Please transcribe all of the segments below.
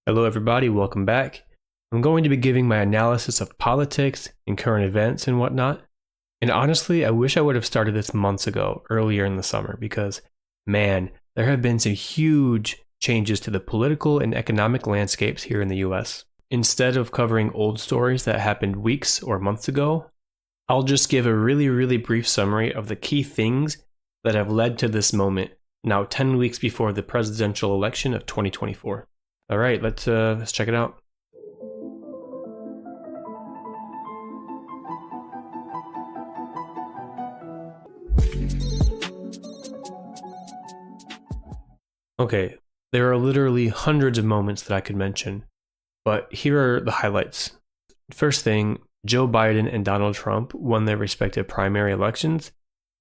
Hello, everybody. Welcome back. I'm going to be giving my analysis of politics and current events and whatnot. And honestly, I wish I would have started this months ago, earlier in the summer, because, man, there have been some huge changes to the political and economic landscapes here in the US. Instead of covering old stories that happened weeks or months ago, I'll just give a really brief summary of the key things that have led to this moment, now 10 weeks before the presidential election of 2024. All right, let's check it out. Okay, there are literally hundreds of moments that I could mention, but here are the highlights. First thing, Joe Biden and Donald Trump won their respective primary elections,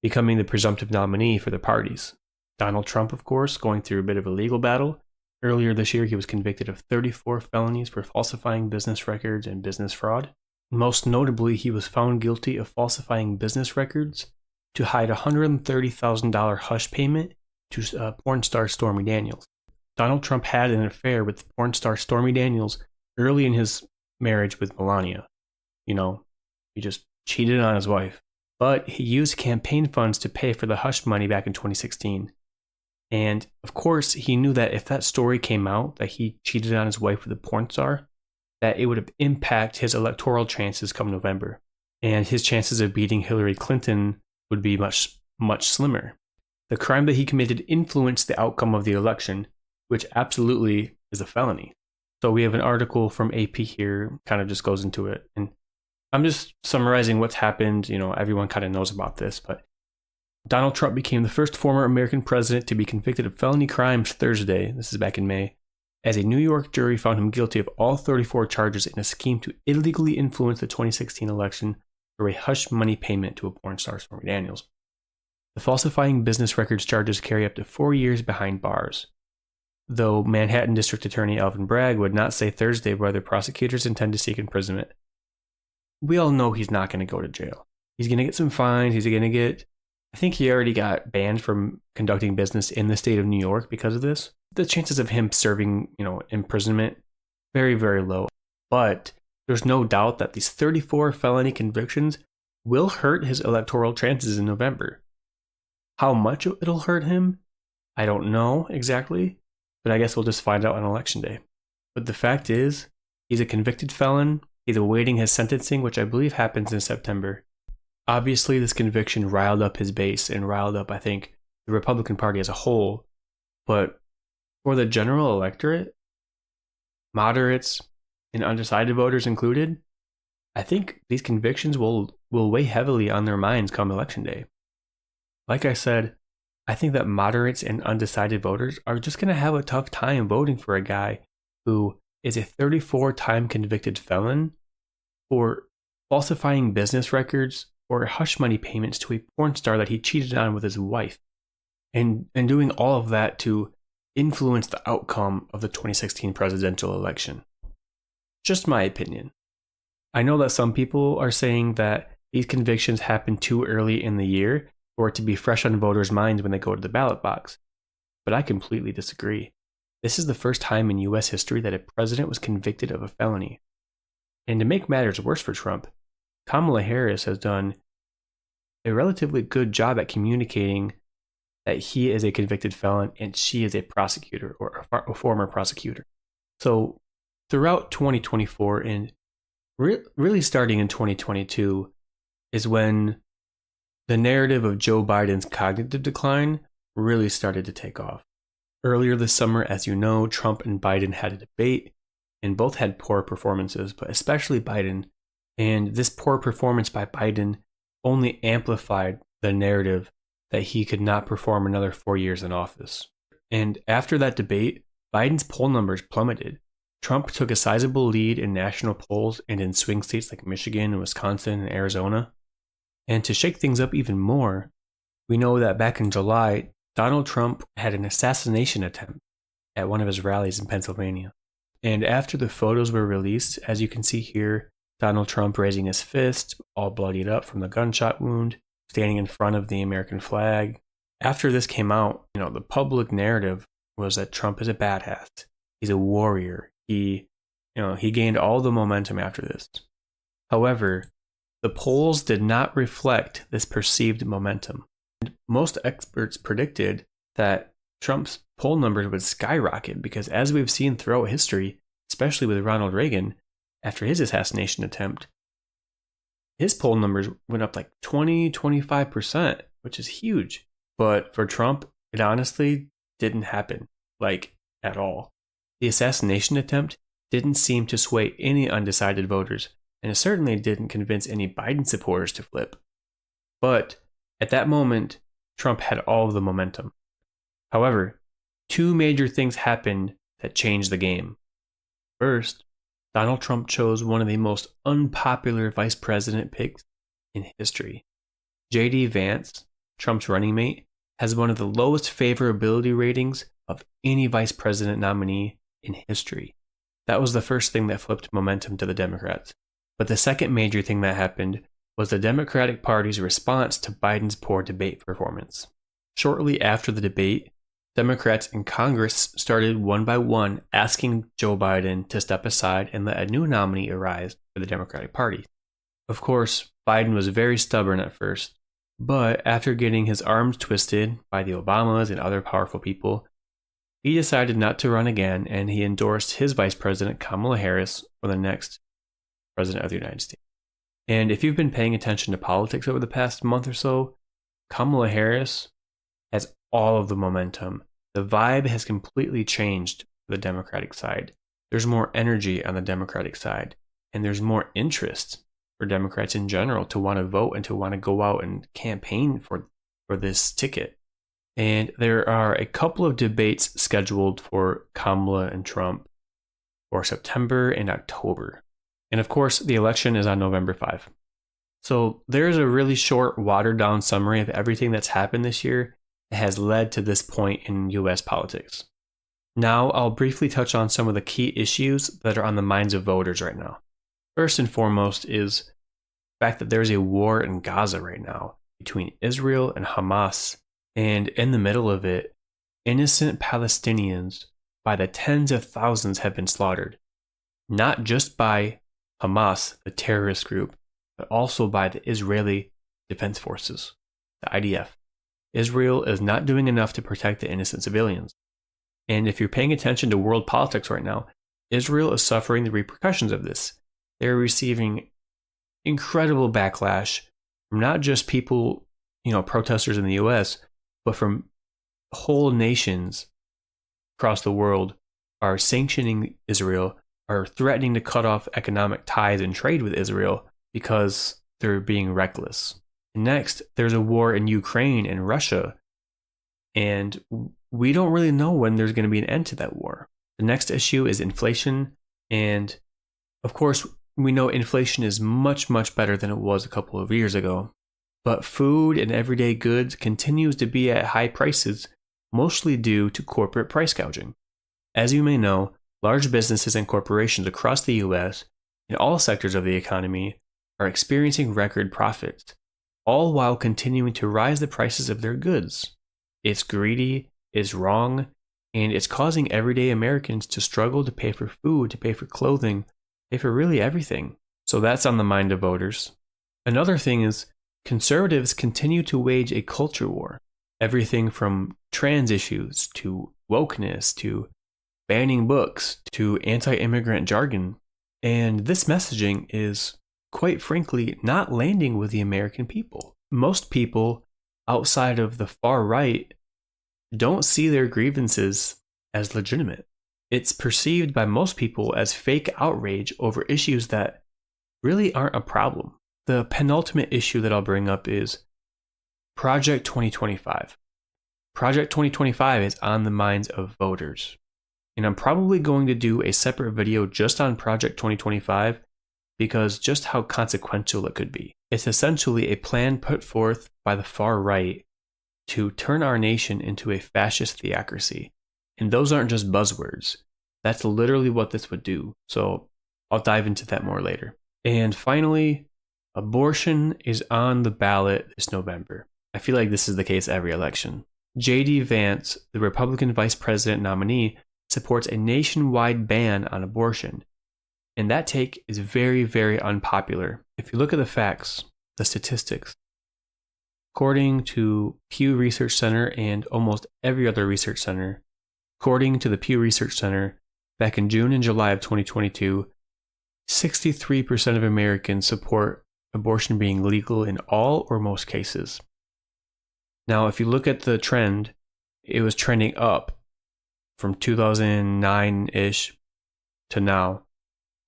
becoming the presumptive nominee for the parties. Donald Trump, of course, going through a bit of a legal battle. Earlier this year, he was convicted of 34 felonies for falsifying business records and business fraud. Most notably, he was found guilty of falsifying business records to hide a $130,000 hush payment to porn star Stormy Daniels. Donald Trump had an affair with porn star Stormy Daniels early in his marriage with Melania. You know, he just cheated on his wife. But he used campaign funds to pay for the hush money back in 2016. And of course, he knew that if that story came out that he cheated on his wife with a porn star, that it would impact his electoral chances come November. And his chances of beating Hillary Clinton would be much slimmer. The crime that he committed influenced the outcome of the election, which absolutely is a felony. So we have an article from AP here, kind of just goes into it. And I'm just summarizing what's happened. You know, everyone kind of knows about this, but Donald Trump became the first former American president to be convicted of felony crimes Thursday, this is back in May, as a New York jury found him guilty of all 34 charges in a scheme to illegally influence the 2016 election through a hush money payment to a porn star, Stormy Daniels. The falsifying business records charges carry up to 4 years behind bars, though Manhattan District Attorney Alvin Bragg would not say Thursday whether prosecutors intend to seek imprisonment. We all know he's not going to go to jail. He's going to get some fines. I think he already got banned from conducting business in the state of New York because of this. The chances of him serving, imprisonment, very low. But there's no doubt that these 34 felony convictions will hurt his electoral chances in November. How much it'll hurt him, I don't know exactly, but I guess we'll just find out on election day. But the fact is, he's a convicted felon. He's awaiting his sentencing, which I believe happens in September. Obviously, this conviction riled up his base and riled up, I think, the Republican Party as a whole. But for the general electorate, moderates and undecided voters included, I think these convictions will weigh heavily on their minds come election day. Like I said, I think that moderates and undecided voters are just going to have a tough time voting for a guy who is a 34-time convicted felon for falsifying business records or hush money payments to a porn star that he cheated on with his wife, and doing all of that to influence the outcome of the 2016 presidential election. Just my opinion. I know that some people are saying that these convictions happened too early in the year for it to be fresh on voters' minds when they go to the ballot box, but I completely disagree. This is the first time in US history that a president was convicted of a felony. And to make matters worse for Trump, Kamala Harris has done a relatively good job at communicating that he is a convicted felon and she is a prosecutor or a former prosecutor. So throughout 2024 and really starting in 2022 is when the narrative of Joe Biden's cognitive decline really started to take off. Earlier this summer, as you know, Trump and Biden had a debate and both had poor performances, but especially Biden. And this poor performance by Biden only amplified the narrative that he could not perform another 4 years in office. And after that debate, Biden's poll numbers plummeted. Trump took a sizable lead in national polls and in swing states like Michigan and Wisconsin and Arizona. And to shake things up even more, we know that back in July, Donald Trump had an assassination attempt at one of his rallies in Pennsylvania. And after the photos were released, as you can see here, Donald Trump raising his fist, all bloodied up from the gunshot wound, standing in front of the American flag. After this came out, the public narrative was that Trump is a badass. He's a warrior. He gained all the momentum after this. However, the polls did not reflect this perceived momentum. And most experts predicted that Trump's poll numbers would skyrocket because, as we've seen throughout history, especially with Ronald Reagan after his assassination attempt, his poll numbers went up like 20-25%, which is huge. But for Trump, it honestly didn't happen, like, at all. The assassination attempt didn't seem to sway any undecided voters, and it certainly didn't convince any Biden supporters to flip. But at that moment, Trump had all of the momentum. However, two major things happened that changed the game. First, Donald Trump chose one of the most unpopular vice president picks in history. J.D. Vance, Trump's running mate, has one of the lowest favorability ratings of any vice president nominee in history. That was the first thing that flipped momentum to the Democrats. But the second major thing that happened was the Democratic Party's response to Biden's poor debate performance. Shortly after the debate, Democrats in Congress started one by one asking Joe Biden to step aside and let a new nominee arise for the Democratic Party. Of course, Biden was very stubborn at first, but after getting his arms twisted by the Obamas and other powerful people, he decided not to run again, and he endorsed his vice president, Kamala Harris, for the next president of the United States. And if you've been paying attention to politics over the past month or so, Kamala Harris has all of the momentum. The vibe has completely changed for the Democratic side. There's more energy on the Democratic side, and there's more interest for Democrats in general to want to vote and to want to go out and campaign for this ticket. And there are a couple of debates scheduled for Kamala and Trump for September and October. And of course, the election is on November 5. So there's a really short, watered-down summary of everything that's happened this year that has led to this point in U.S. politics. Now, I'll briefly touch on some of the key issues that are on the minds of voters right now. First and foremost is the fact that there's a war in Gaza right now between Israel and Hamas, and in the middle of it, innocent Palestinians by the tens of thousands have been slaughtered, not just by Hamas, the terrorist group, but also by the Israeli Defense Forces, the IDF. Israel is not doing enough to protect the innocent civilians. And if you're paying attention to world politics right now, Israel is suffering the repercussions of this. They're receiving incredible backlash from not just people, protesters in the US, but from whole nations across the world are sanctioning Israel, are threatening to cut off economic ties and trade with Israel because they're being reckless. Next, there's a war in Ukraine and Russia, and we don't really know when there's going to be an end to that war. The next issue is inflation, and of course, we know inflation is much, much better than it was a couple of years ago, but food and everyday goods continues to be at high prices, mostly due to corporate price gouging. As you may know, large businesses and corporations across the US, in all sectors of the economy, are experiencing record profits, all while continuing to rise the prices of their goods. It's greedy, it's wrong, and it's causing everyday Americans to struggle to pay for food, to pay for clothing, pay for really everything. So that's on the mind of voters. Another thing is conservatives continue to wage a culture war. Everything from trans issues to wokeness to banning books to anti-immigrant jargon. And this messaging is, quite frankly, not landing with the American people. Most people outside of the far right don't see their grievances as legitimate. It's perceived by most people as fake outrage over issues that really aren't a problem. The penultimate issue that I'll bring up is Project 2025. Project 2025 is on the minds of voters. And I'm probably going to do a separate video just on Project 2025 because just how consequential it could be. It's essentially a plan put forth by the far right to turn our nation into a fascist theocracy. And those aren't just buzzwords. That's literally what this would do. So I'll dive into that more later. And finally, abortion is on the ballot this November. I feel like this is the case every election. J.D. Vance, the Republican vice president nominee, supports a nationwide ban on abortion. And that take is very, very unpopular. If you look at the facts, the statistics, according to Pew Research Center and almost every other research center, according to the Pew Research Center, back in June and July of 2022, 63% of Americans support abortion being legal in all or most cases. Now, if you look at the trend, it was trending up from 2009-ish to now.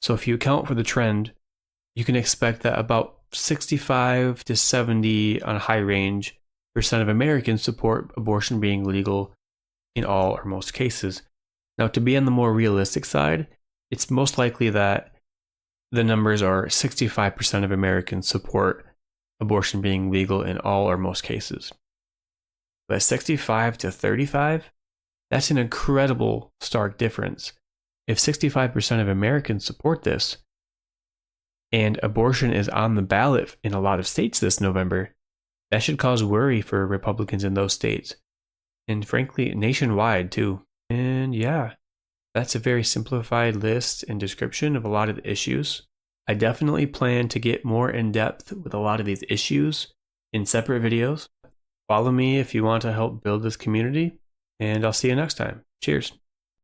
So if you account for the trend, you can expect that about 65 to 70 on a high range % of Americans support abortion being legal in all or most cases. Now, to be on the more realistic side, it's most likely that the numbers are 65% of Americans support abortion being legal in all or most cases. But 65 to 35, that's an incredible stark difference. If 65% of Americans support this, and abortion is on the ballot in a lot of states this November, that should cause worry for Republicans in those states. And frankly, nationwide too. And yeah, that's a very simplified list and description of a lot of the issues. I definitely plan to get more in depth with a lot of these issues in separate videos. Follow me if you want to help build this community, and I'll see you next time. Cheers.